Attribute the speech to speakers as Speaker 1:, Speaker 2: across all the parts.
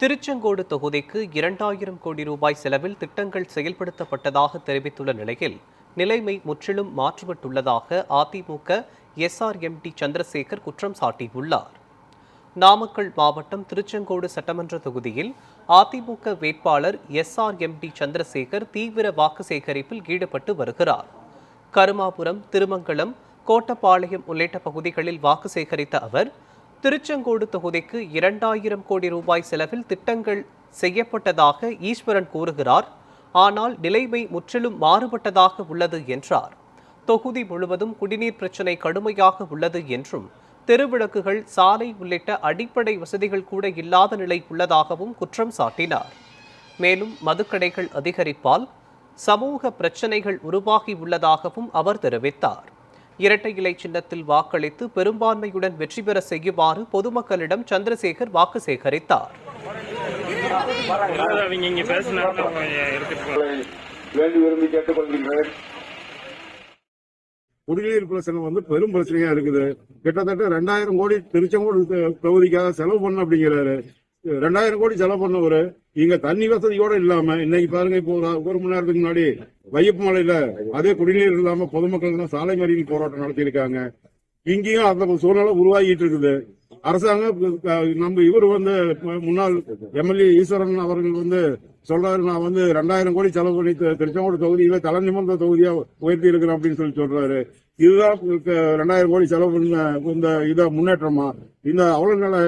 Speaker 1: திருச்செங்கோடு தொகுதிக்கு 2000 கோடி ரூபாய் செலவில் திட்டங்கள் செயல்படுத்தப்பட்டதாக தெரிவித்துள்ள நிலையில் நிலைமை முற்றிலும் மாற்றப்பட்டுள்ளதாக அதிமுக எஸ்ஆர்எம்டி சந்திரசேகர் குற்றம் சாட்டியுள்ளார். நாமக்கல் மாவட்டம் திருச்செங்கோடு சட்டமன்ற தொகுதியில் அதிமுக வேட்பாளர் எஸ்ஆர்எம்டி சந்திரசேகர் தீவிர வாக்கு சேகரிப்பில் ஈடுபட்டு வருகிறார். கருமாபுரம், திருமங்கலம், கோட்டப்பாளையம் உள்ளிட்ட பகுதிகளில் வாக்கு சேகரித்த அவர் திருச்செங்கோடு தொகுதிக்கு 2000 கோடி ரூபாய் செலவில் திட்டங்கள் செய்யப்பட்டதாக ஈஸ்வரன் கூறுகிறார். ஆனால் நிலைமை முற்றிலும் மாறுபட்டதாக உள்ளது என்றார். தொகுதி முழுவதும் குடிநீர் பிரச்சினை கடுமையாக உள்ளது என்றும் தெருவிளக்குகள், சாலை உள்ளிட்ட அடிப்படை வசதிகள் கூட இல்லாத நிலை உள்ளதாகவும் குற்றம் சாட்டினார். மேலும் மதுக்கடைகள் அதிகரிப்பால் சமூக பிரச்சினைகள் உருவாகி உள்ளதாகவும் அவர் தெரிவித்தார். இரட்டை இலை சின்னத்தில் வாக்களித்து பெரும்பான்மையுடன் வெற்றி பெற செய்யுமாறு பொதுமக்களிடம் சந்திரசேகர் வாக்கு சேகரித்தார்.
Speaker 2: குடிநீர் பிரச்சனை பெரும் பிரச்சனையா இருக்குது. கிட்டத்தட்ட 2000 கோடி திருச்செங்கோடு தொகுதிக்காக செலவு பண்ண அப்படிங்கிறாரு. 2000 கோடி செலவு பண்ணவரு இங்க தண்ணி வசதியோட இல்லாம இன்னைக்கு பாருங்க, இப்போ ஒரு மணி நேரத்துக்கு முன்னாடி வையப்பு மலையில அதே குடிநீர் இல்லாம பொதுமக்கள் சாலை மறியல் போராட்டம் நடத்தியிருக்காங்க. இங்கேயும் அந்த சூழ்நிலை உருவாகிட்டு இருக்குது. அரசாங்கம் நம்ம இவர் முன்னாள் எம்எல்ஏ ஈஸ்வரன் அவர்கள் சொல்றாரு, நான் 2000 கோடி செலவு பண்ணி திருச்செங்கோடு தொகுதியில தலை நிமிர்ந்த தொகுதியா உயர்த்தி இருக்கிறேன் அப்படின்னு சொல்றாரு. இதுதான் 2000 கோடி செலவு பண்ண இத முன்னேற்றமா? இந்த அவ்வளவு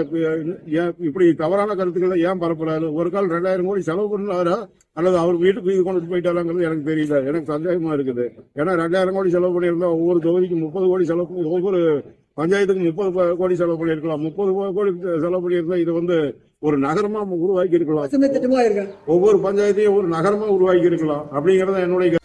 Speaker 2: இப்படி தவறான கருத்துக்களை ஏன் பரப்புறாரு? ஒரு கால் 2000 கோடி செலவு பண்ணாரா அல்லது அவர் வீட்டுக்கு இது கொண்டு போயிட்டாராங்கிறது எனக்கு தெரியல. எனக்கு சந்தேகமா இருக்குது. ஏன்னா 2000 கோடி செலவு பண்ணியிருந்தா ஒவ்வொரு தொகுதிக்கும் 30 கோடி செலவு, ஒவ்வொரு பஞ்சாயத்துக்கு 30 கோடி செலவு பண்ணியிருக்கலாம். 30 கோடி செலவு பண்ணியிருந்தா இது ஒரு நகரமா உருவாக்கி இருக்கலாம். ஒவ்வொரு பஞ்சாயத்தையும் ஒரு நகரமா உருவாக்கி இருக்கலாம் அப்படிங்கறத என்னுடைய